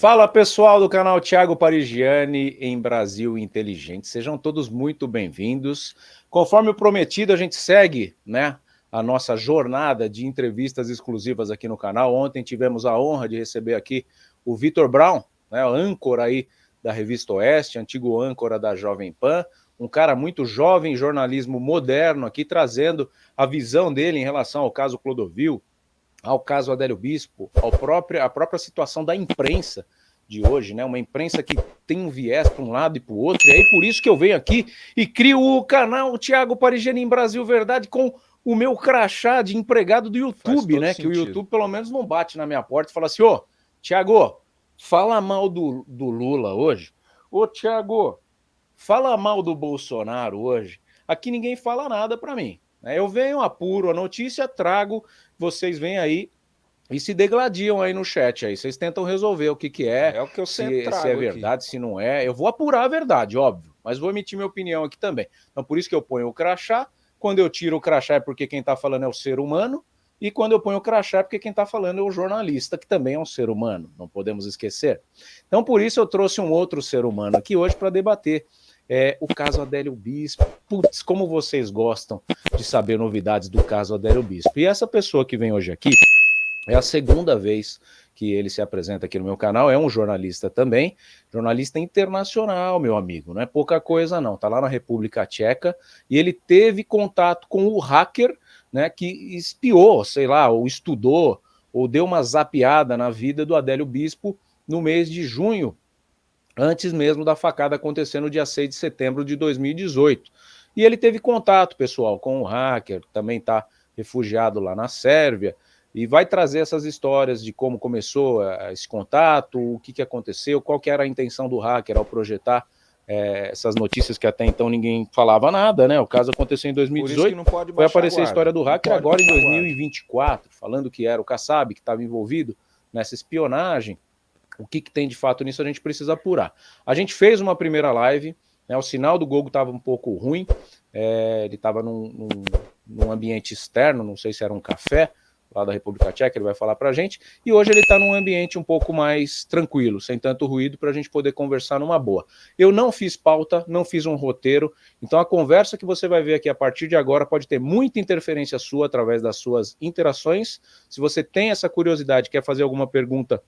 Fala pessoal do canal Thiago Parigiani em Brasil Inteligente, sejam todos muito bem-vindos. Conforme o prometido, a gente segue, né, a nossa jornada de entrevistas exclusivas aqui no canal. Ontem tivemos a honra de receber aqui o Vitor Brown, né, o âncora aí da Revista Oeste, antigo âncora da Jovem Pan, um cara muito jovem, jornalismo moderno aqui, trazendo a visão dele em relação ao caso Clodovil, ao caso Adélio Bispo, à própria situação da imprensa de hoje, né? Uma imprensa que tem um viés para um lado e para o outro, e aí por isso que eu venho aqui e crio o canal Thiago Parigiani em Brasil Verdade com o meu crachá de empregado do YouTube, né? Que o YouTube pelo menos não bate na minha porta e fala assim, ô, Thiago, fala mal do Lula hoje. Ô, Thiago, fala mal do Bolsonaro hoje. Aqui ninguém fala nada para mim. Eu venho, apuro a notícia, trago, vocês vêm aí e se degladiam aí no chat aí. Vocês tentam resolver o que é, o que eu sempre trago se é verdade, aqui. Se não é. Eu vou apurar a verdade, óbvio, mas vou emitir minha opinião aqui também. Então por isso que eu ponho o crachá. Quando eu tiro o crachá é porque quem tá falando é o ser humano, e quando eu ponho o crachá é porque quem tá falando é o jornalista, que também é um ser humano, não podemos esquecer. Então por isso eu trouxe um outro ser humano aqui hoje para debater o caso Adélio Bispo. Putz, como vocês gostam de saber novidades do caso Adélio Bispo. E essa pessoa que vem hoje aqui é a segunda vez que ele se apresenta aqui no meu canal, é um jornalista também, jornalista internacional, meu amigo, não é pouca coisa não, tá lá na República Tcheca, e ele teve contato com o hacker, né, que espiou, sei lá, ou estudou, ou deu uma zapeada na vida do Adélio Bispo no mês de junho, antes mesmo da facada acontecer no dia 6 de setembro de 2018. E ele teve contato, pessoal, com o hacker, que também está refugiado lá na Sérvia, e vai trazer essas histórias de como começou esse contato, o que aconteceu, qual que era a intenção do hacker ao projetar essas notícias que até então ninguém falava nada, né? O caso aconteceu em 2018, foi aparecer a história do hacker agora em 2024, falando que era o Kassab que estava envolvido nessa espionagem. O que tem de fato nisso a gente precisa apurar. A gente fez uma primeira live, né, o sinal do Gogo estava um pouco ruim, ele estava num ambiente externo, não sei se era um café, lá da República Tcheca, ele vai falar pra gente, e hoje ele está num ambiente um pouco mais tranquilo, sem tanto ruído, para a gente poder conversar numa boa. Eu não fiz pauta, não fiz um roteiro, então a conversa que você vai ver aqui a partir de agora pode ter muita interferência sua através das suas interações. Se você tem essa curiosidade, quer fazer alguma pergunta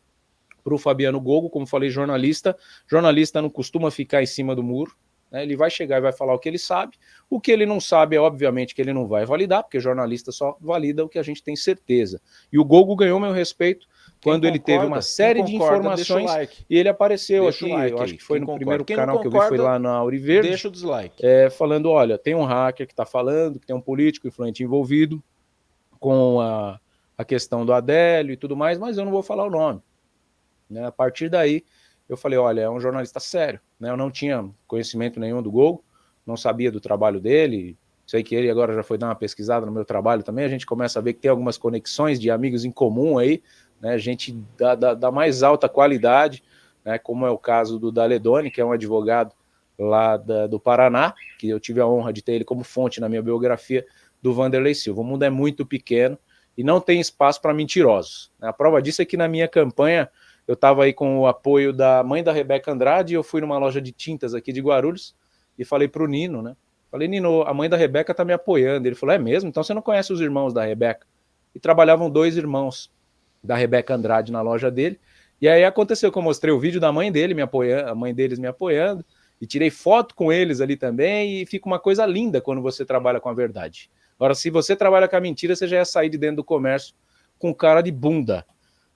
para o Fabiano Gogo, como falei, jornalista não costuma ficar em cima do muro, né? Ele vai chegar e vai falar o que ele sabe, o que ele não sabe é obviamente que ele não vai validar, porque jornalista só valida o que a gente tem certeza. E o Gogo ganhou meu respeito quando ele teve uma série de informações e ele apareceu aqui, eu acho que foi no primeiro canal que eu vi, foi lá na Auriverde, deixa o dislike. Falando, olha, tem um hacker que está falando, que tem um político influente envolvido com a questão do Adélio e tudo mais, mas eu não vou falar o nome. A partir daí, eu falei, olha, é um jornalista sério, né? Eu não tinha conhecimento nenhum do Gogo, não sabia do trabalho dele, sei que ele agora já foi dar uma pesquisada no meu trabalho também, a gente começa a ver que tem algumas conexões de amigos em comum aí, né? Gente da mais alta qualidade, né? Como é o caso do Daledoni, que é um advogado lá do Paraná, que eu tive a honra de ter ele como fonte na minha biografia, do Vanderlei Silva. O mundo é muito pequeno e não tem espaço para mentirosos. A prova disso é que na minha campanha eu estava aí com o apoio da mãe da Rebeca Andrade, e eu fui numa loja de tintas aqui de Guarulhos e falei para o Nino, né? Falei, Nino, a mãe da Rebeca tá me apoiando. Ele falou, é mesmo? Então você não conhece os irmãos da Rebeca? E trabalhavam 2 irmãos da Rebeca Andrade na loja dele. E aí aconteceu que eu mostrei o vídeo da mãe dele me apoiando, a mãe deles me apoiando, e tirei foto com eles ali também, e fica uma coisa linda quando você trabalha com a verdade. Agora, se você trabalha com a mentira, você já ia sair de dentro do comércio com cara de bunda.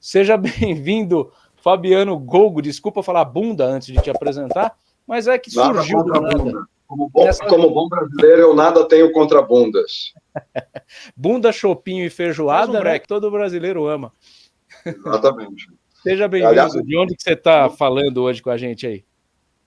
Seja bem-vindo, Fabiano Gogo. Desculpa falar bunda antes de te apresentar, mas é que surgiu do nada. Como bom brasileiro, eu nada tenho contra bundas. Bunda, chopinho e feijoada, né? Que todo brasileiro ama. Exatamente. Seja bem-vindo. De onde que você está falando hoje com a gente aí?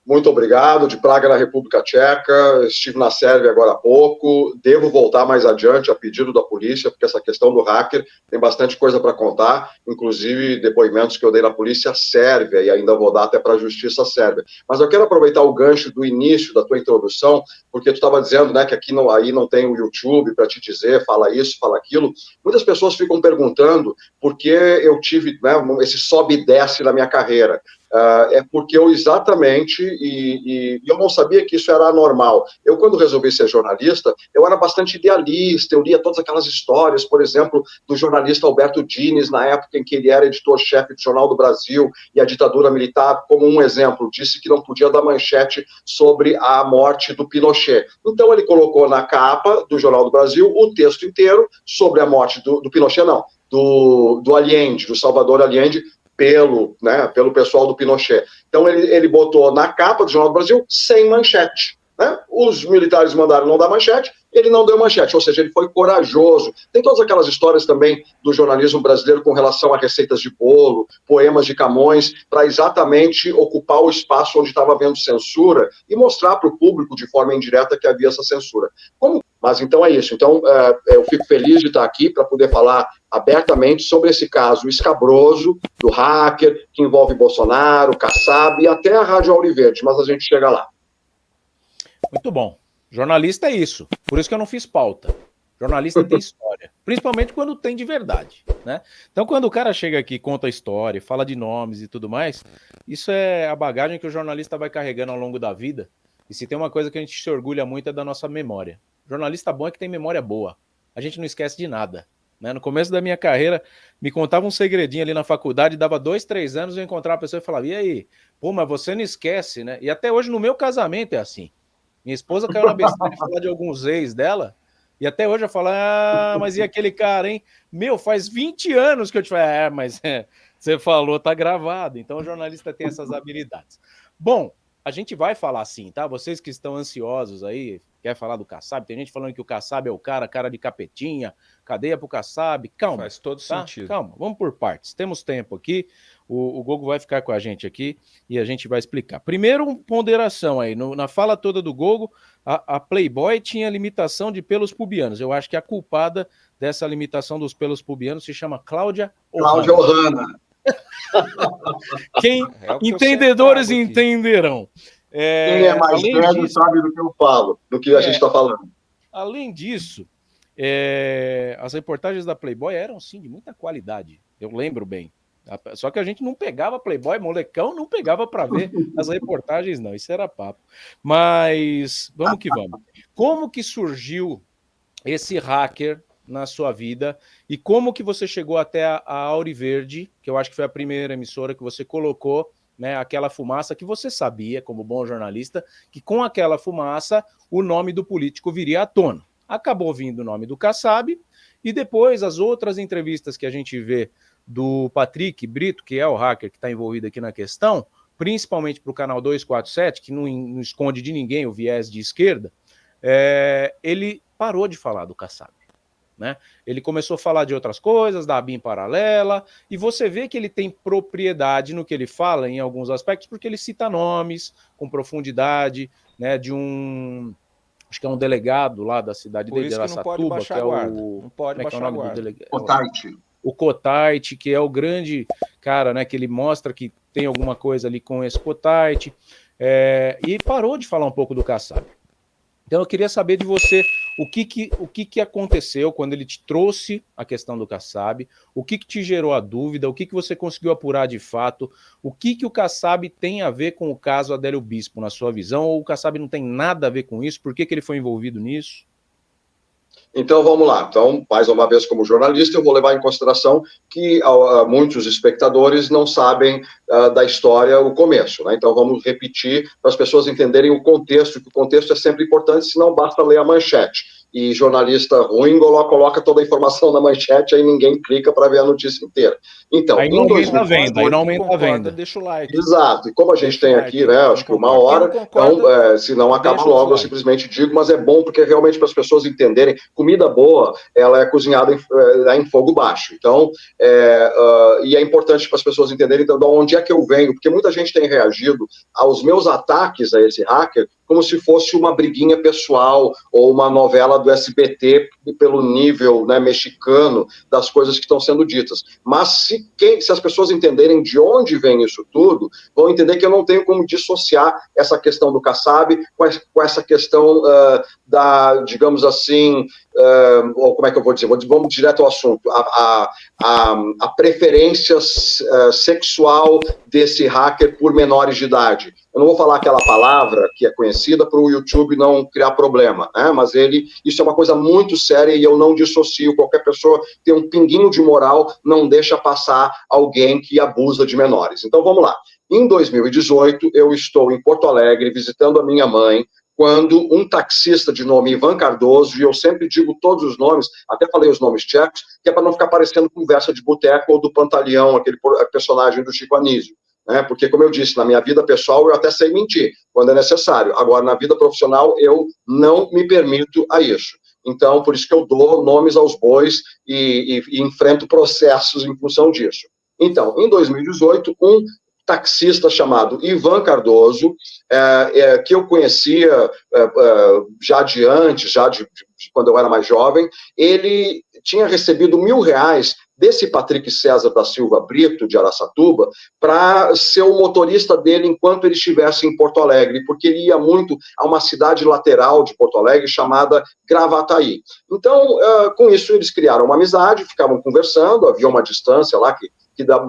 Muito obrigado, de Praga, na República Tcheca. Estive na Sérvia agora há pouco. Devo voltar mais adiante a pedido da polícia, porque essa questão do hacker tem bastante coisa para contar, inclusive depoimentos que eu dei na polícia sérvia, e ainda vou dar até para a justiça sérvia. Mas eu quero aproveitar o gancho do início da tua introdução, porque tu estava dizendo, né, que aqui aí não tem o YouTube para te dizer, fala isso, fala aquilo. Muitas pessoas ficam perguntando por que eu tive, né, esse sobe e desce na minha carreira. é porque eu exatamente, e eu não sabia que isso era anormal. Eu, quando resolvi ser jornalista, eu era bastante idealista, eu lia todas aquelas histórias, por exemplo, do jornalista Alberto Dines, na época em que ele era editor-chefe do Jornal do Brasil, e a ditadura militar, como um exemplo, disse que não podia dar manchete sobre a morte do Pinochet. Então ele colocou na capa do Jornal do Brasil o texto inteiro sobre a morte do Pinochet, não, do Allende, do Salvador Allende, pelo pessoal do Pinochet. Então ele botou na capa do Jornal do Brasil sem manchete. Né? Os militares mandaram não dar manchete, ele não deu manchete, ou seja, ele foi corajoso. Tem todas aquelas histórias também do jornalismo brasileiro com relação a receitas de bolo, poemas de Camões, para exatamente ocupar o espaço onde estava havendo censura e mostrar para o público de forma indireta que havia essa censura. Mas então é isso. Então eu fico feliz de estar aqui para poder falar abertamente sobre esse caso escabroso do hacker, que envolve Bolsonaro, Kassab e até a Rádio Auriverde, mas a gente chega lá. Muito bom. Jornalista é isso. Por isso que eu não fiz pauta. Jornalista tem história. Principalmente quando tem de verdade, né? Então, quando o cara chega aqui, conta a história, fala de nomes e tudo mais, isso é a bagagem que o jornalista vai carregando ao longo da vida. E se tem uma coisa que a gente se orgulha muito é da nossa memória. Jornalista bom é que tem memória boa. A gente não esquece de nada. Né? No começo da minha carreira, me contava um segredinho ali na faculdade, dava 2, 3 anos, eu encontrava a pessoa e falava, e aí? Pô, mas você não esquece, né? E até hoje no meu casamento é assim. Minha esposa caiu na besteira de falar de alguns ex dela, e até hoje eu falo, mas e aquele cara, hein? Meu, faz 20 anos que eu te falei, mas você falou, tá gravado. Então o jornalista tem essas habilidades. Bom, a gente vai falar assim, tá? Vocês que estão ansiosos aí, quer falar do Kassab, tem gente falando que o Kassab é o cara de capetinha, cadeia pro Kassab, calma. Faz todo sentido. Calma, vamos por partes, temos tempo aqui, o Gogo vai ficar com a gente aqui e a gente vai explicar. Primeiro, ponderação aí, na fala toda do Gogo, a Playboy tinha limitação de pelos pubianos, eu acho que a culpada dessa limitação dos pelos pubianos se chama Cláudia Ohana. Entendedores entenderão. Quem é mais velho sabe do que eu falo, do que a gente está falando. Além disso, as reportagens da Playboy eram, sim, de muita qualidade. Eu lembro bem. Só que a gente não pegava Playboy, molecão, não pegava para ver as reportagens, não. Isso era papo. Mas vamos que vamos. Como que surgiu esse hacker na sua vida e como que você chegou até a Auriverde, que eu acho que foi a primeira emissora que você colocou, né, aquela fumaça que você sabia, como bom jornalista, que com aquela fumaça o nome do político viria à tona. Acabou vindo o nome do Kassab e depois as outras entrevistas que a gente vê do Patrick Brito, que é o hacker que está envolvido aqui na questão, principalmente para o canal 247, que não esconde de ninguém o viés de esquerda, ele parou de falar do Kassab. Né? Ele começou a falar de outras coisas, da ABIN paralela, e você vê que ele tem propriedade no que ele fala em alguns aspectos, porque ele cita nomes com profundidade, né, de acho que é um delegado lá da cidade dele, de Araçatuba, que é o... Não pode baixar a guarda. O Kotait, que é o grande cara, né, que ele mostra que tem alguma coisa ali com esse Kotait, e parou de falar um pouco do Kassab. Então eu queria saber de você o que aconteceu quando ele te trouxe a questão do Kassab, o que te gerou a dúvida, o que você conseguiu apurar de fato, o que o Kassab tem a ver com o caso Adélio Bispo, na sua visão, ou o Kassab não tem nada a ver com isso, por que ele foi envolvido nisso? Então, vamos lá. Então, mais uma vez, como jornalista, eu vou levar em consideração que muitos espectadores não sabem da história o começo, né? Então, vamos repetir para as pessoas entenderem o contexto, que o contexto é sempre importante, senão basta ler a manchete. E jornalista ruim coloca toda a informação na manchete, aí ninguém clica para ver a notícia inteira. Então, aí não aumenta a venda, aí não aumenta a venda. Deixa o like. Exato. E como a gente tem aqui, né, acho que 1 hora, então, se não acaba logo, eu simplesmente digo, mas é bom porque realmente para as pessoas entenderem, comida boa, ela é cozinhada em fogo baixo. Então, e é importante para as pessoas entenderem, então, de onde é que eu venho, porque muita gente tem reagido aos meus ataques a esse hacker como se fosse uma briguinha pessoal ou uma novela do SBT pelo nível, né, mexicano das coisas que estão sendo ditas. Mas se as pessoas entenderem de onde vem isso tudo, vão entender que eu não tenho como dissociar essa questão do Kassab com essa questão da, digamos assim, ou como é que eu vou dizer? Vamos direto ao assunto. A preferência sexual desse hacker por menores de idade. Eu não vou falar aquela palavra que é conhecida para o YouTube não criar problema, né? Mas isso é uma coisa muito séria e eu não dissocio. Qualquer pessoa tem um pinguinho de moral, não deixa passar alguém que abusa de menores. Então vamos lá. Em 2018, eu estou em Porto Alegre visitando a minha mãe, quando um taxista de nome Ivan Cardoso, e eu sempre digo todos os nomes, até falei os nomes tchecos, que é para não ficar parecendo conversa de boteco ou do Pantaleão, aquele personagem do Chico Anísio. Porque, como eu disse, na minha vida pessoal eu até sei mentir, quando é necessário. Agora, na vida profissional, eu não me permito a isso. Então, por isso que eu dou nomes aos bois e enfrento processos em função disso. Então, em 2018, um taxista chamado Ivan Cardoso, que eu conhecia já de quando eu era mais jovem, ele tinha recebido R$1.000 desse Patrick César da Silva Brito, de Araçatuba, para ser o motorista dele enquanto ele estivesse em Porto Alegre, porque ele ia muito a uma cidade lateral de Porto Alegre chamada Gravataí. Então, com isso, eles criaram uma amizade, ficavam conversando, havia uma distância lá que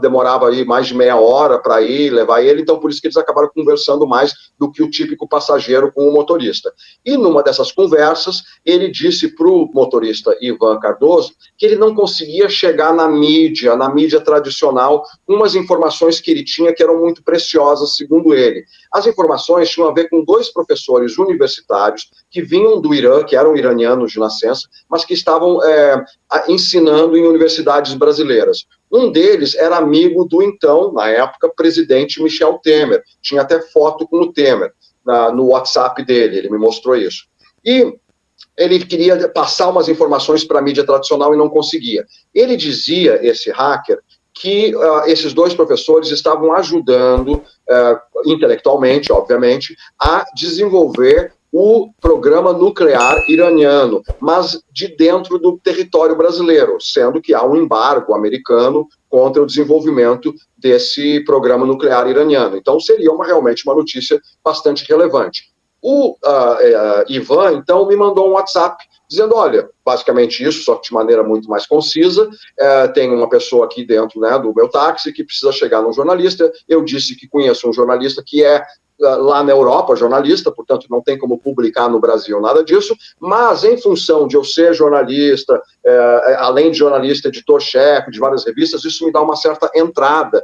demorava aí mais de meia hora para ir, levar ele, então por isso que eles acabaram conversando mais do que o típico passageiro com o motorista. E numa dessas conversas, ele disse para o motorista Ivan Cardoso que ele não conseguia chegar na mídia tradicional, com umas informações que ele tinha que eram muito preciosas, segundo ele. As informações tinham a ver com 2 professores universitários que vinham do Irã, que eram iranianos de nascença, mas que estavam ensinando em universidades brasileiras. Um deles era amigo do então, na época, presidente Michel Temer. Tinha até foto com o Temer no WhatsApp dele, ele me mostrou isso. E ele queria passar umas informações para a mídia tradicional e não conseguia. Ele dizia, esse hacker, que esses 2 professores estavam ajudando, intelectualmente, obviamente, a desenvolver o programa nuclear iraniano, mas de dentro do território brasileiro, sendo que há um embargo americano contra o desenvolvimento desse programa nuclear iraniano. Então, seria realmente uma notícia bastante relevante. O Ivan, então, me mandou um WhatsApp dizendo, olha, basicamente isso, só que de maneira muito mais concisa, tem uma pessoa aqui dentro, né, do meu táxi que precisa chegar num jornalista. Eu disse que conheço um jornalista que é lá na Europa, jornalista, portanto não tem como publicar no Brasil nada disso, mas em função de eu ser jornalista, além de jornalista, editor-chefe de várias revistas, isso me dá uma certa entrada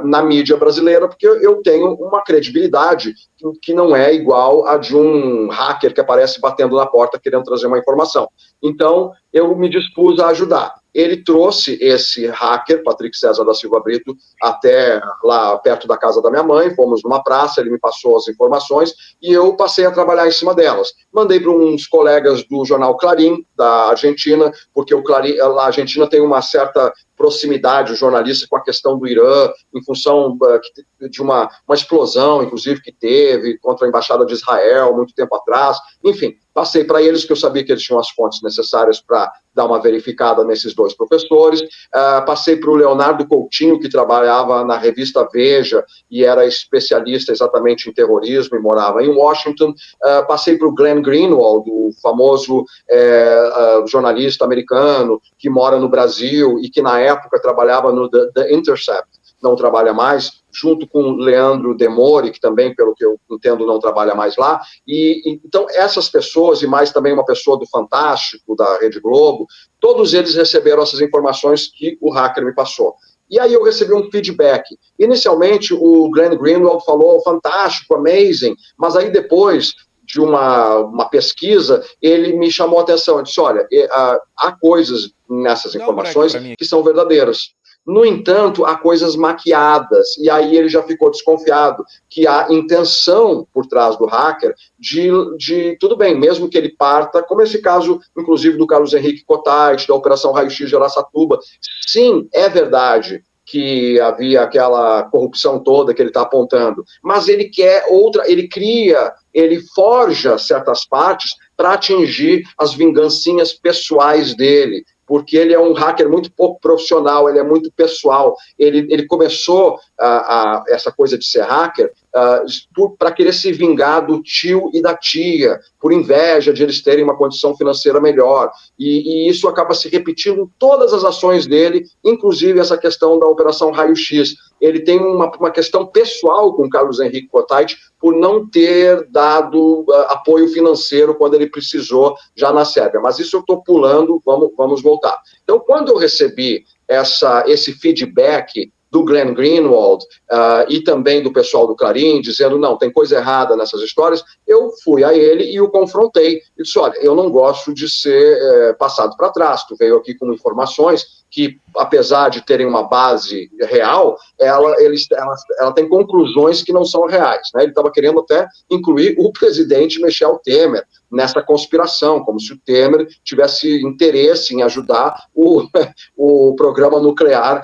na mídia brasileira, porque eu tenho uma credibilidade que não é igual a de um hacker que aparece batendo na porta querendo trazer uma informação. Então, eu me dispus a ajudar. Ele trouxe esse hacker, Patrick César da Silva Brito, até lá perto da casa da minha mãe, fomos numa praça, ele me passou as informações e eu passei a trabalhar em cima delas. Mandei para uns colegas do jornal Clarim, da Argentina, porque a Argentina tem uma certa proximidade, o jornalista, com a questão do Irã, em função de uma explosão, inclusive, que teve contra a Embaixada de Israel, muito tempo atrás. Enfim, passei para eles, que eu sabia que eles tinham as fontes necessárias para dar uma verificada nesses 2 professores. Passei para o Leonardo Coutinho, que trabalhava na revista Veja e era especialista exatamente em terrorismo e morava em Washington. Passei para o Glenn Greenwald, o famoso jornalista americano que mora no Brasil e que na época trabalhava no The Intercept, não trabalha mais, junto com Leandro Demore, que também, pelo que eu entendo, não trabalha mais lá. Então, essas pessoas, e mais também uma pessoa do Fantástico, da Rede Globo, todos eles receberam essas informações que o hacker me passou. E aí eu recebi um feedback. Inicialmente, o Glenn Greenwald falou, fantástico, amazing, mas aí depois de uma pesquisa, ele me chamou a atenção, disse, olha, há coisas nessas informações que são verdadeiras. No entanto, há coisas maquiadas, e aí ele já ficou desconfiado que há intenção por trás do hacker de tudo bem, mesmo que ele parta, como esse caso, inclusive, do Carlos Henrique Cotait, da Operação Raio-X de Araçatuba. Sim, é verdade que havia aquela corrupção toda que ele está apontando, mas ele quer outra, ele forja certas partes para atingir as vingancinhas pessoais dele, porque ele é um hacker muito pouco profissional, ele é muito pessoal. Ele começou essa coisa de ser hacker para querer se vingar do tio e da tia, por inveja de eles terem uma condição financeira melhor. E isso acaba se repetindo em todas as ações dele, inclusive essa questão da Operação Raio-X. Ele tem uma questão pessoal com o Carlos Henrique Kottait por não ter dado apoio financeiro quando ele precisou já na Sérvia. Mas isso eu estou pulando, vamos voltar. Então, quando eu recebi esse feedback do Glenn Greenwald e também do pessoal do Clarim, dizendo, não, tem coisa errada nessas histórias, eu fui a ele e o confrontei. E disse, olha, eu não gosto de ser passado para trás. Tu veio aqui com informações que, apesar de terem uma base real, ela tem conclusões que não são reais. Né? Ele estava querendo até incluir o presidente Michel Temer nessa conspiração, como se o Temer tivesse interesse em ajudar o programa nuclear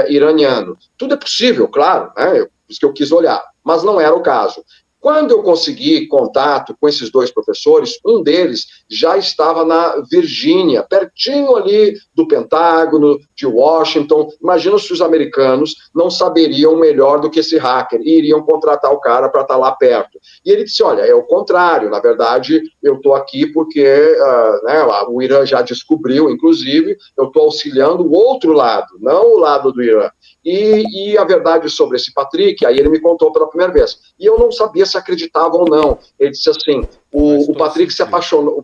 iraniano. Tudo é possível, claro, né? Por isso que eu quis olhar, mas não era o caso. Quando eu consegui contato com esses dois professores, um deles já estava na Virgínia, pertinho ali do Pentágono, de Washington. Imagina se os americanos não saberiam melhor do que esse hacker e iriam contratar o cara para estar lá perto. E ele disse, olha, é o contrário, na verdade, eu estou aqui porque o Irã já descobriu, inclusive, eu estou auxiliando o outro lado, não o lado do Irã. E a verdade sobre esse Patrick, aí ele me contou pela primeira vez. E eu não sabia se acreditava ou não. Ele disse assim, o Patrick se apaixonou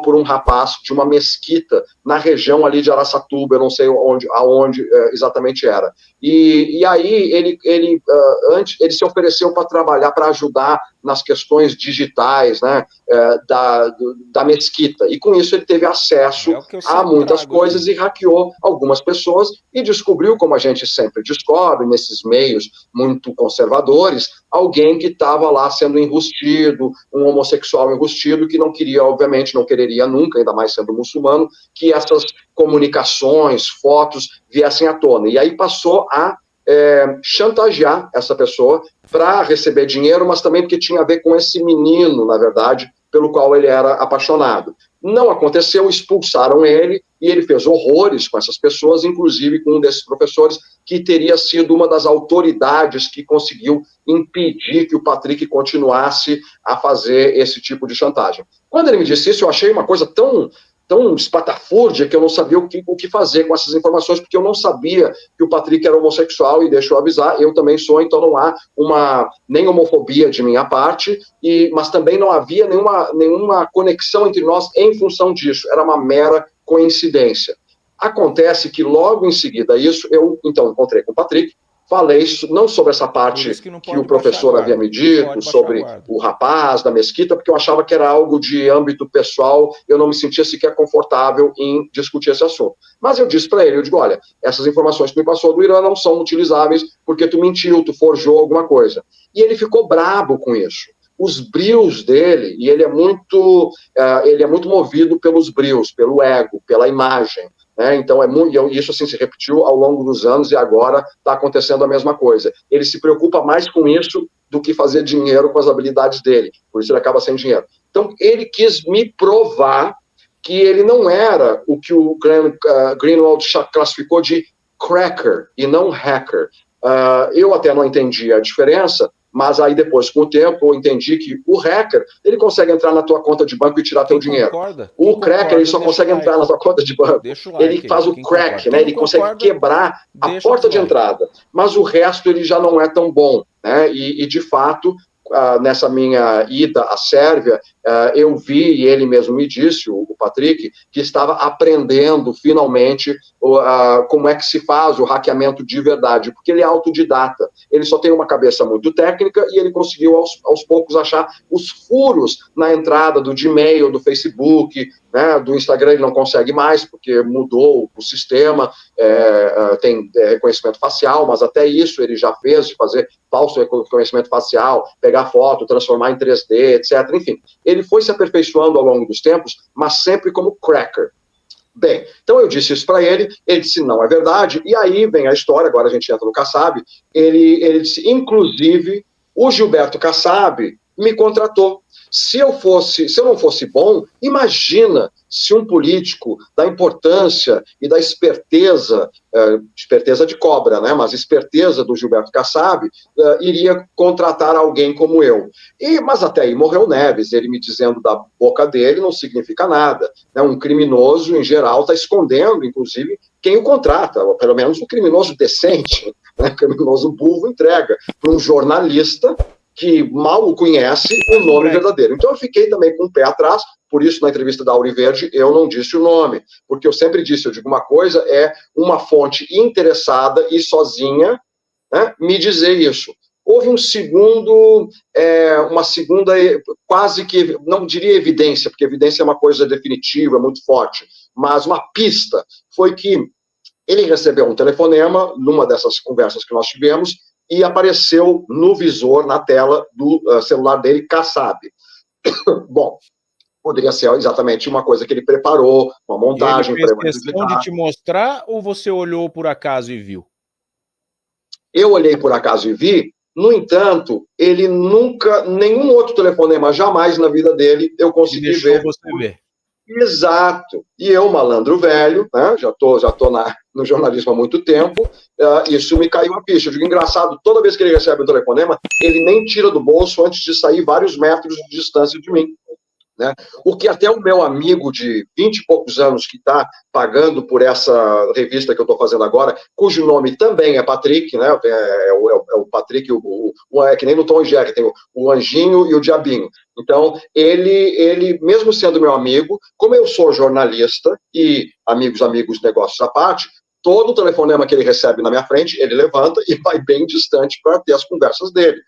por um rapaz de uma mesquita na região ali de Araçatuba, eu não sei aonde exatamente era. E aí ele se ofereceu para trabalhar, para ajudar nas questões digitais, né, da mesquita. E com isso ele teve acesso a muitas coisas e hackeou algumas pessoas e descobriu, como a gente sempre descobre nesses meios muito conservadores, alguém que estava lá sendo enrustido, um homossexual enrustido que não queria, obviamente, não quereria nunca, ainda mais sendo muçulmano, que essas comunicações, fotos viessem à tona. E aí passou a chantagear essa pessoa para receber dinheiro, mas também porque tinha a ver com esse menino, na verdade, pelo qual ele era apaixonado. Não aconteceu, expulsaram ele, e ele fez horrores com essas pessoas, inclusive com um desses professores, que teria sido uma das autoridades que conseguiu impedir que o Patrick continuasse a fazer esse tipo de chantagem. Quando ele me disse isso, eu achei uma coisa tão espatafúrdia que eu não sabia o que fazer com essas informações, porque eu não sabia que o Patrick era homossexual, e deixa eu avisar, eu também sou, então não há nem homofobia de minha parte, mas também não havia nenhuma conexão entre nós em função disso, era uma mera coincidência. Acontece que logo em seguida isso, eu então encontrei com o Patrick, falei não sobre essa parte que o professor havia me dito, sobre o rapaz da mesquita, porque eu achava que era algo de âmbito pessoal, eu não me sentia sequer confortável em discutir esse assunto. Mas eu disse para ele, eu digo, olha, essas informações que me passou do Irã não são utilizáveis porque tu mentiu, tu forjou alguma coisa. E ele ficou brabo com isso. Os brios dele, e ele é muito movido pelos brios, pelo ego, pela imagem. Então, isso assim, se repetiu ao longo dos anos e agora está acontecendo a mesma coisa. Ele se preocupa mais com isso do que fazer dinheiro com as habilidades dele, por isso ele acaba sem dinheiro. Então, ele quis me provar que ele não era o que o Greenwald classificou de cracker e não hacker. Eu até não entendi a diferença, mas aí depois, com o tempo, eu entendi que o hacker, ele consegue entrar na tua conta de banco e tirar teu dinheiro. O cracker, ele só consegue entrar na tua conta de banco. Ele faz o crack, né? Ele consegue quebrar a porta de entrada. Mas o resto, ele já não é tão bom, né? E de fato, nessa minha ida à Sérvia, eu vi, e ele mesmo me disse, o Patrick, que estava aprendendo finalmente como é que se faz o hackeamento de verdade, porque ele é autodidata, ele só tem uma cabeça muito técnica e ele conseguiu aos poucos achar os furos na entrada do Gmail, do Facebook, né, do Instagram ele não consegue mais, porque mudou o sistema, tem reconhecimento facial, mas até isso ele já fez, de fazer falso reconhecimento facial, pegar foto, transformar em 3D, etc. Enfim, ele foi se aperfeiçoando ao longo dos tempos, mas sempre como cracker. Bem, então eu disse isso para ele disse, não, é verdade, e aí vem a história, agora a gente entra no Kassab, ele disse, inclusive, o Gilberto Kassab me contratou. Se eu não fosse bom, imagina se um político da importância e da esperteza de cobra, né, mas esperteza do Gilberto Kassab, iria contratar alguém como eu. Mas até aí morreu Neves, ele me dizendo da boca dele não significa nada. Né, um criminoso, em geral, está escondendo, inclusive, quem o contrata, ou pelo menos um criminoso decente, né, um criminoso burro entrega para um jornalista que mal o conhece o nome verdadeiro. Então eu fiquei também com o pé atrás, por isso na entrevista da Auriverde eu não disse o nome, porque eu sempre disse, eu digo uma coisa, é uma fonte interessada e sozinha, né, me dizer isso. Houve uma segunda, quase que, não diria evidência, porque evidência é uma coisa definitiva, muito forte, mas uma pista, foi que ele recebeu um telefonema, numa dessas conversas que nós tivemos, e apareceu no visor, na tela do celular dele, Kassab. Bom, poderia ser exatamente uma coisa que ele preparou, uma montagem. E ele fez questão de te mostrar, ou você olhou por acaso e viu? Eu olhei por acaso e vi, no entanto, ele nunca, nenhum outro telefonema, jamais na vida dele, eu consegui ver. Você ver. Exato. E eu, malandro velho, né, já tô no jornalismo há muito tempo, isso me caiu a ficha. Eu digo, engraçado, toda vez que ele recebe um telefonema, ele nem tira do bolso antes de sair vários metros de distância de mim. Né? O que até o meu amigo de 20 e poucos anos que está pagando por essa revista que eu estou fazendo agora, cujo nome também é Patrick, né? É o Patrick, é que nem no Tom e Jerry, tem o Anjinho e o Diabinho. Então, ele, mesmo sendo meu amigo, como eu sou jornalista e amigos, negócios à parte, todo telefonema que ele recebe na minha frente, ele levanta e vai bem distante para ter as conversas dele,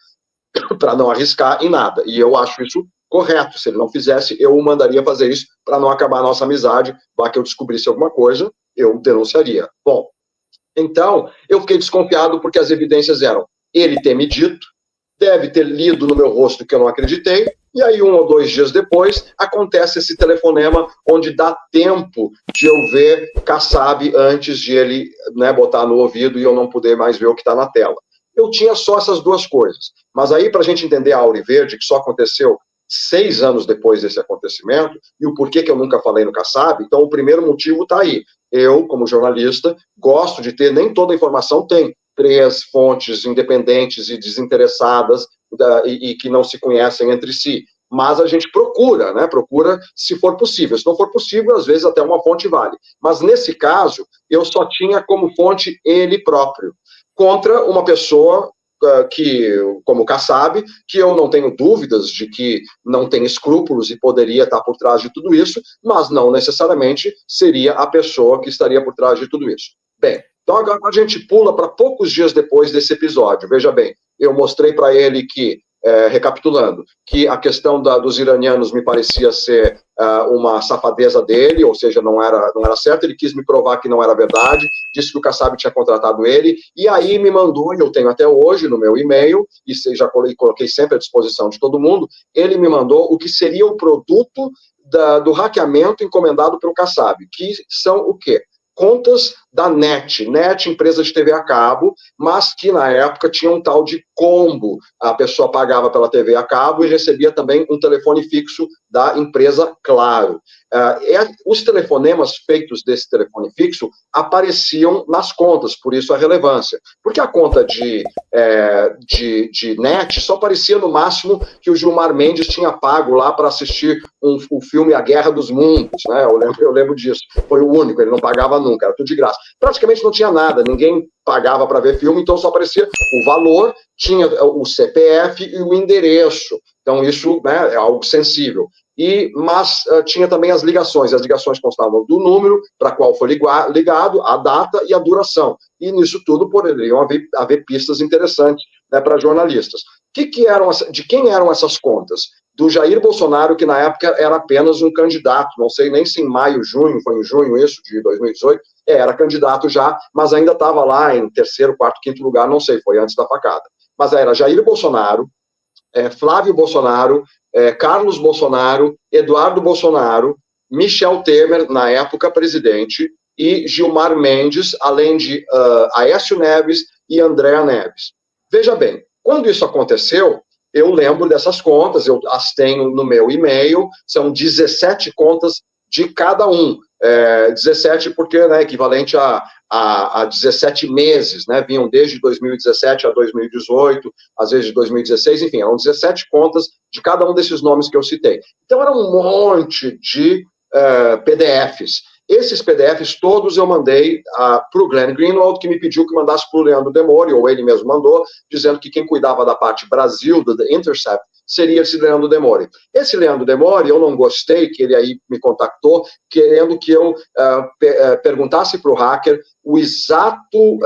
para não arriscar em nada. E eu acho isso correto. Se ele não fizesse, eu o mandaria fazer isso para não acabar a nossa amizade. Vá que eu descobrisse alguma coisa, eu denunciaria. Bom, então, eu fiquei desconfiado porque as evidências eram ele ter me dito, deve ter lido no meu rosto que eu não acreditei, e aí 1 ou 2 dias depois acontece esse telefonema onde dá tempo de eu ver Kassab antes de ele, né, botar no ouvido e eu não poder mais ver o que está na tela. Eu tinha só essas duas coisas. Mas aí, para a gente entender a Auriverde, que só aconteceu 6 anos depois desse acontecimento, e o porquê que eu nunca falei no Kassab, então o primeiro motivo está aí. Eu, como jornalista, gosto de ter, nem toda a informação tem 3 fontes independentes e desinteressadas e que não se conhecem entre si. Mas a gente procura, né? Procura se for possível. Se não for possível, às vezes até uma fonte vale. Mas nesse caso, eu só tinha como fonte ele próprio, contra uma pessoa como Kassab, que eu não tenho dúvidas de que não tem escrúpulos e poderia estar por trás de tudo isso, mas não necessariamente seria a pessoa que estaria por trás de tudo isso. Bem, então agora a gente pula para poucos dias depois desse episódio. Veja bem, eu mostrei para ele que, recapitulando, que a questão dos iranianos me parecia ser uma safadeza dele, ou seja, não era certo. Ele quis me provar que não era verdade, disse que o Kassab tinha contratado ele, e aí me mandou, e eu tenho até hoje no meu e-mail, e já coloquei sempre à disposição de todo mundo, ele me mandou o que seria o produto do hackeamento encomendado pelo Kassab, que são o quê? Contas da NET, empresa de TV a cabo, mas que na época tinha um tal de combo. A pessoa pagava pela TV a cabo e recebia também um telefone fixo da empresa Claro. Os telefonemas feitos desse telefone fixo apareciam nas contas, por isso a relevância. Porque a conta de NET só aparecia no máximo que o Gilmar Mendes tinha pago lá para assistir o filme A Guerra dos Mundos, né? Eu lembro disso. Foi o único, ele não pagava nunca, era tudo de graça. Praticamente não tinha nada, ninguém pagava para ver filme, então só aparecia o valor, tinha o CPF e o endereço. Então isso, né, é algo sensível. Mas tinha também as ligações constavam do número para qual foi ligado, a data e a duração. E nisso tudo poderiam haver pistas interessantes, né, para jornalistas. De quem eram essas contas? Do Jair Bolsonaro, que na época era apenas um candidato, não sei nem se em maio, junho, foi em junho isso, de 2018, era candidato já, mas ainda estava lá em 3º, 4º, 5º lugar, não sei, foi antes da facada. Mas era Jair Bolsonaro, Flávio Bolsonaro, Carlos Bolsonaro, Eduardo Bolsonaro, Michel Temer, na época presidente, e Gilmar Mendes, além de Aécio Neves e Andréa Neves. Veja bem, quando isso aconteceu, eu lembro dessas contas, eu as tenho no meu e-mail, são 17 contas de cada um. 17 porque, né, equivalente a 17 meses, né, vinham desde 2017 a 2018, às vezes de 2016, enfim, eram 17 contas de cada um desses nomes que eu citei. Então, era um monte de PDFs. Esses PDFs todos eu mandei para o Glenn Greenwald, que me pediu que mandasse para o Leandro Demore, ou ele mesmo mandou, dizendo que quem cuidava da parte Brasil, do The Intercept, seria esse Leandro Demore. Esse Leandro Demore, eu não gostei, que ele aí me contactou, querendo que eu perguntasse para o hacker o exato,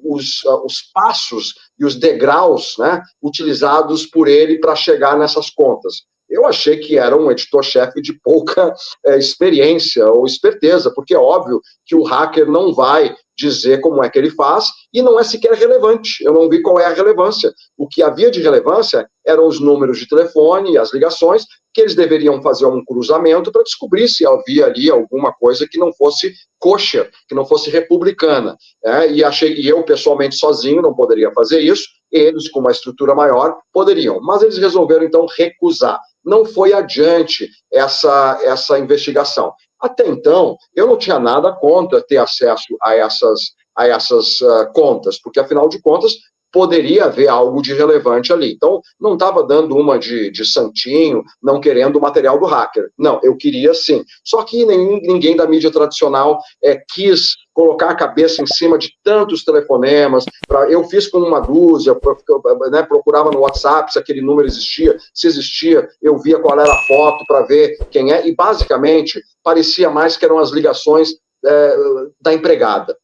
os passos e os degraus, né, utilizados por ele para chegar nessas contas. Eu achei que era um editor-chefe de pouca experiência ou esperteza, porque é óbvio que o hacker não vai dizer como é que ele faz, e não é sequer relevante. Eu não vi qual é a relevância. O que havia de relevância eram os números de telefone e as ligações, que eles deveriam fazer um cruzamento para descobrir se havia ali alguma coisa que não fosse kosher, que não fosse republicana. E eu, pessoalmente, sozinho, não poderia fazer isso. Eles, com uma estrutura maior, poderiam. Mas eles resolveram, então, recusar. Não foi adiante essa investigação. Até então, eu não tinha nada contra ter acesso a essas contas, porque, afinal de contas, poderia haver algo de relevante ali. Então, não estava dando uma de santinho, não querendo o material do hacker. Não, eu queria sim. Só que ninguém da mídia tradicional quis colocar a cabeça em cima de tantos telefonemas. Eu fiz com uma dúzia, né, procurava no WhatsApp se aquele número existia. Se existia, eu via qual era a foto para ver quem é. E, basicamente, parecia mais que eram as ligações da empregada.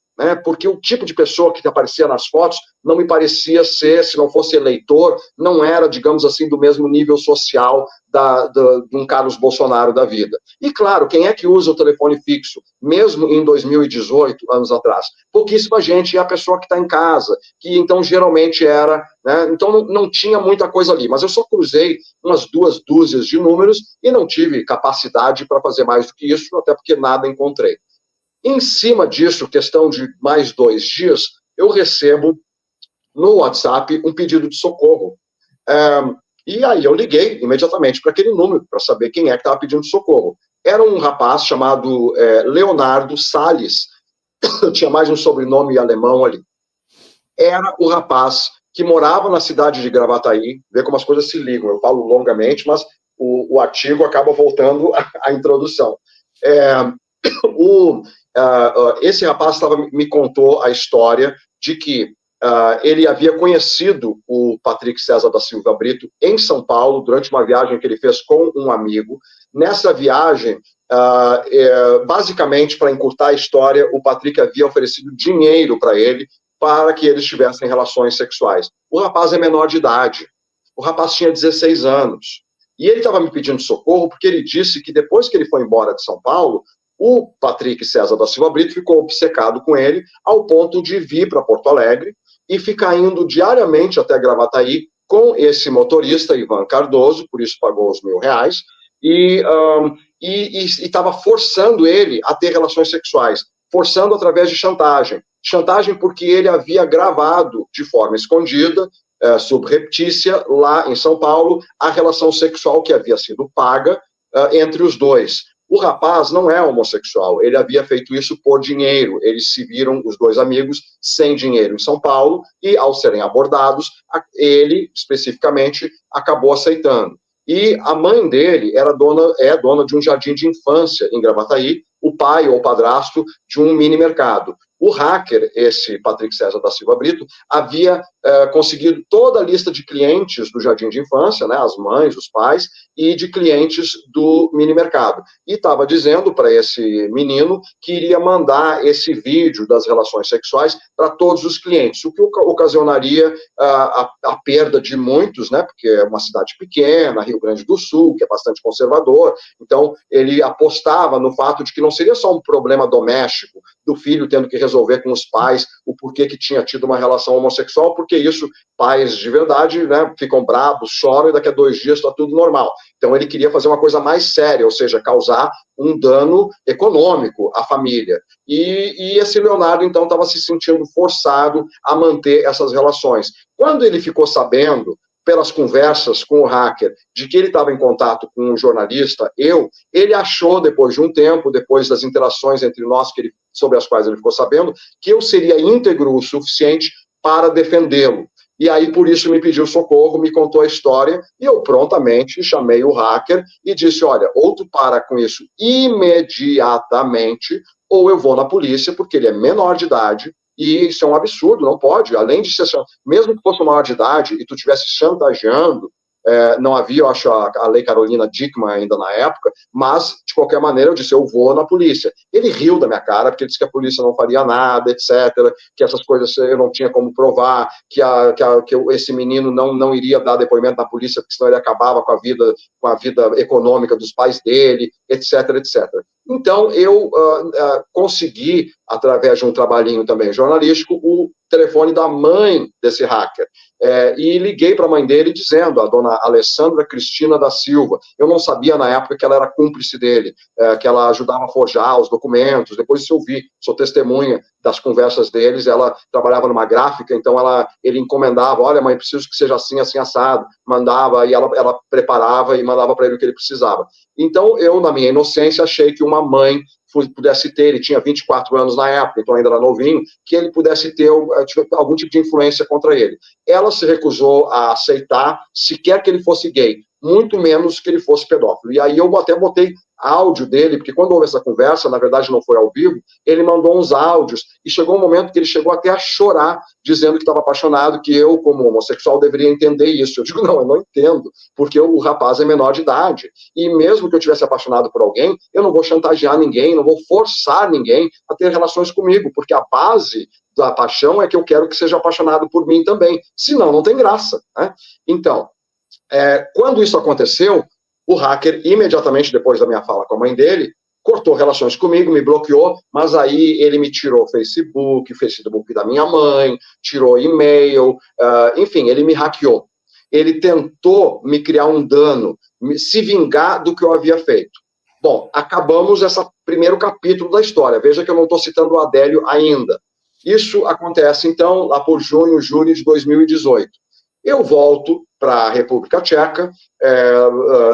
Porque o tipo de pessoa que aparecia nas fotos não me ser, se não fosse eleitor, não era, digamos assim, do mesmo nível social de um Carlos Bolsonaro da vida. E, claro, quem é que usa o telefone fixo, mesmo em 2018, anos atrás? Pouquíssima gente, e a pessoa que está em casa, que então geralmente era, né? Então não tinha muita coisa ali, mas eu só cruzei umas 2 dúzias de números e não tive capacidade para fazer mais do que isso, até porque nada encontrei. Em cima disso, questão de mais 2 dias, eu recebo no WhatsApp um pedido de socorro. E aí eu liguei imediatamente para aquele número, para saber quem é que estava pedindo socorro. Era um rapaz chamado Leonardo Salles, tinha mais um sobrenome alemão ali. Era o rapaz que morava na cidade de Gravataí, vê como as coisas se ligam, eu falo longamente, mas o artigo acaba voltando à introdução. Esse rapaz me contou a história de que ele havia conhecido o Patrick César da Silva Brito em São Paulo durante uma viagem que ele fez com um amigo. Nessa viagem, basicamente, para encurtar a história, o Patrick havia oferecido dinheiro para ele para que eles tivessem relações sexuais. O rapaz é menor de idade. O rapaz tinha 16 anos. E ele estava me pedindo socorro porque ele disse que depois que ele foi embora de São Paulo, o Patrick César da Silva Brito ficou obcecado com ele ao ponto de vir para Porto Alegre e ficar indo diariamente até Gravataí com esse motorista, Ivan Cardoso, por isso pagou os R$1.000, e estava forçando ele a ter relações sexuais, forçando através de chantagem. Chantagem porque ele havia gravado de forma escondida, subreptícia, lá em São Paulo, a relação sexual que havia sido paga entre os dois. O rapaz não é homossexual, ele havia feito isso por dinheiro. Eles se viram, os 2 amigos, sem dinheiro em São Paulo, e ao serem abordados, ele, especificamente, acabou aceitando. E a mãe dele é dona de um jardim de infância em Gravataí, o pai ou padrasto de um mini mercado. O hacker, esse Patrick César da Silva Brito, havia conseguido toda a lista de clientes do jardim de infância, né, as mães, os pais, e de clientes do mini mercado. E estava dizendo para esse menino que iria mandar esse vídeo das relações sexuais para todos os clientes, o que ocasionaria a perda de muitos, né, porque é uma cidade pequena, Rio Grande do Sul, que é bastante conservador. Então, ele apostava no fato de que não seria só um problema doméstico, do filho tendo que resolver com os pais o porquê que tinha tido uma relação homossexual, porque isso, pais de verdade, né, ficam bravos, choram e daqui a 2 dias está tudo normal. Então ele queria fazer uma coisa mais séria, ou seja, causar um dano econômico à família. E esse Leonardo, então, estava se sentindo forçado a manter essas relações. Quando ele ficou sabendo pelas conversas com o hacker, de que ele estava em contato com um jornalista, ele achou, depois de um tempo, depois das interações entre nós, sobre as quais ele ficou sabendo, que eu seria íntegro o suficiente para defendê-lo. E aí, por isso, me pediu socorro, me contou a história, e eu prontamente chamei o hacker e disse, olha, ou tu para com isso imediatamente, ou eu vou na polícia, porque ele é menor de idade, e isso é um absurdo, não pode. Além de ser, mesmo que fosse maior de idade e tu estivesse chantageando, não havia, eu acho, a lei Carolina Dickmann ainda na época, mas, de qualquer maneira, eu disse, eu vou na polícia. Ele riu da minha cara, porque ele disse que a polícia não faria nada, etc., que essas coisas eu não tinha como provar, que esse menino não iria dar depoimento na polícia, porque senão ele acabava com a vida econômica dos pais dele, etc., etc. Então, eu consegui, através de um trabalhinho também jornalístico, o telefone da mãe desse hacker. E liguei para a mãe dele dizendo, a dona Alessandra Cristina da Silva, eu não sabia na época que ela era cúmplice dele, que ela ajudava a forjar os documentos, depois isso eu vi, sou testemunha das conversas deles, ela trabalhava numa gráfica, então ele encomendava, olha mãe, preciso que seja assim, assim, assado, mandava, e ela preparava e mandava para ele o que ele precisava. Então eu, na minha inocência, achei que uma mãe pudesse ter, ele tinha 24 anos na época, então ainda era novinho, que ele pudesse ter algum tipo de influência contra ele. Ela se recusou a aceitar sequer que ele fosse gay, muito menos que ele fosse pedófilo. E aí eu até botei áudio dele, porque quando houve essa conversa, na verdade não foi ao vivo, ele mandou uns áudios, e chegou um momento que ele chegou até a chorar, dizendo que estava apaixonado, que eu, como homossexual, deveria entender isso. Eu digo, não, eu não entendo, porque o rapaz é menor de idade, e mesmo que eu tivesse apaixonado por alguém, eu não vou chantagear ninguém, não vou forçar ninguém a ter relações comigo, porque a base da paixão é que eu quero que seja apaixonado por mim também, senão não tem graça, né? Então, quando isso aconteceu, o hacker, imediatamente depois da minha fala com a mãe dele, cortou relações comigo, me bloqueou, mas aí ele me tirou o Facebook da minha mãe, tirou e-mail, enfim, ele me hackeou. Ele tentou me criar um dano, se vingar do que eu havia feito. Bom, acabamos esse primeiro capítulo da história. Veja que eu não estou citando o Adélio ainda. Isso acontece, então, lá por junho, julho de 2018. Eu volto para a República Tcheca,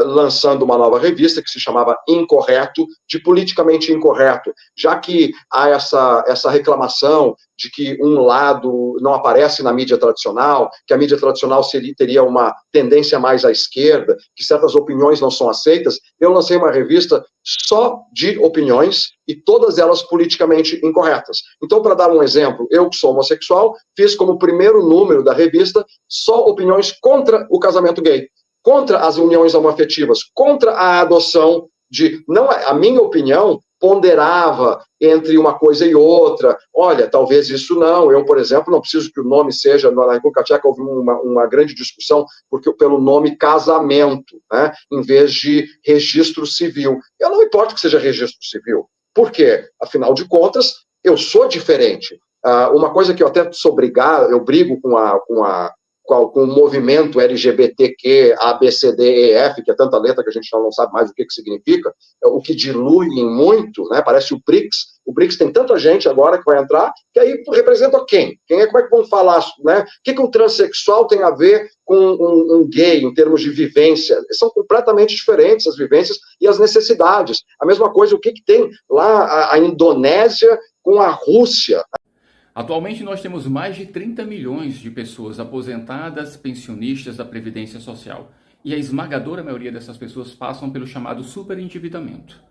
lançando uma nova revista que se chamava Incorreto, de politicamente incorreto, já que há essa reclamação de que um lado não aparece na mídia tradicional, que a mídia tradicional teria uma tendência mais à esquerda, que certas opiniões não são aceitas, eu lancei uma revista só de opiniões e todas elas politicamente incorretas. Então, para dar um exemplo, eu que sou homossexual, fiz como primeiro número da revista só opiniões contra o casamento gay, contra as uniões homoafetivas, contra a adoção a minha opinião ponderava entre uma coisa e outra. Olha, talvez isso não. Eu, por exemplo, não preciso que o nome seja, na República Tcheca houve uma grande discussão pelo nome casamento, né, em vez de registro civil. Eu não importo que seja registro civil. Por quê? Afinal de contas, eu sou diferente. Uma coisa que eu até sou eu brigo com o movimento LGBTQ, ABCDEF, que é tanta letra que a gente não sabe mais o que significa, o que dilui muito, né? Parece o BRICS. O BRICS tem tanta gente agora que vai entrar, que aí representa quem? Como é que vão falar, né? O que um transexual tem a ver com um gay, em termos de vivência? São completamente diferentes as vivências e as necessidades. A mesma coisa, o que tem lá a Indonésia com a Rússia? Atualmente nós temos mais de 30 milhões de pessoas aposentadas, pensionistas da Previdência Social. E a esmagadora maioria dessas pessoas passam pelo chamado superendividamento.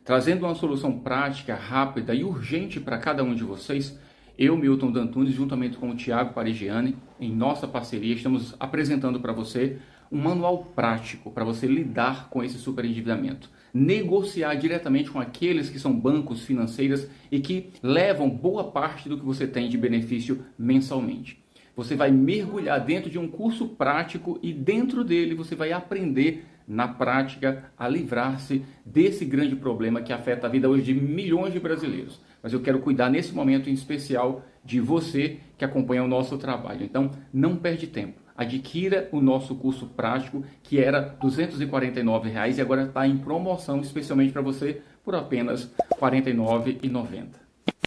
Trazendo uma solução prática, rápida e urgente para cada um de vocês, eu, Milton D'Antunes, juntamente com o Thiago Parigiani, em nossa parceria, estamos apresentando para você um manual prático para você lidar com esse superendividamento. Negociar diretamente com aqueles que são bancos, financeiras e que levam boa parte do que você tem de benefício mensalmente. Você vai mergulhar dentro de um curso prático e dentro dele você vai aprender na prática a livrar-se desse grande problema que afeta a vida hoje de milhões de brasileiros. Mas eu quero cuidar nesse momento em especial de você que acompanha o nosso trabalho. Então não perde tempo. Adquira o nosso curso prático, que era R$ 249 e agora está em promoção especialmente para você por apenas R$ 49,90.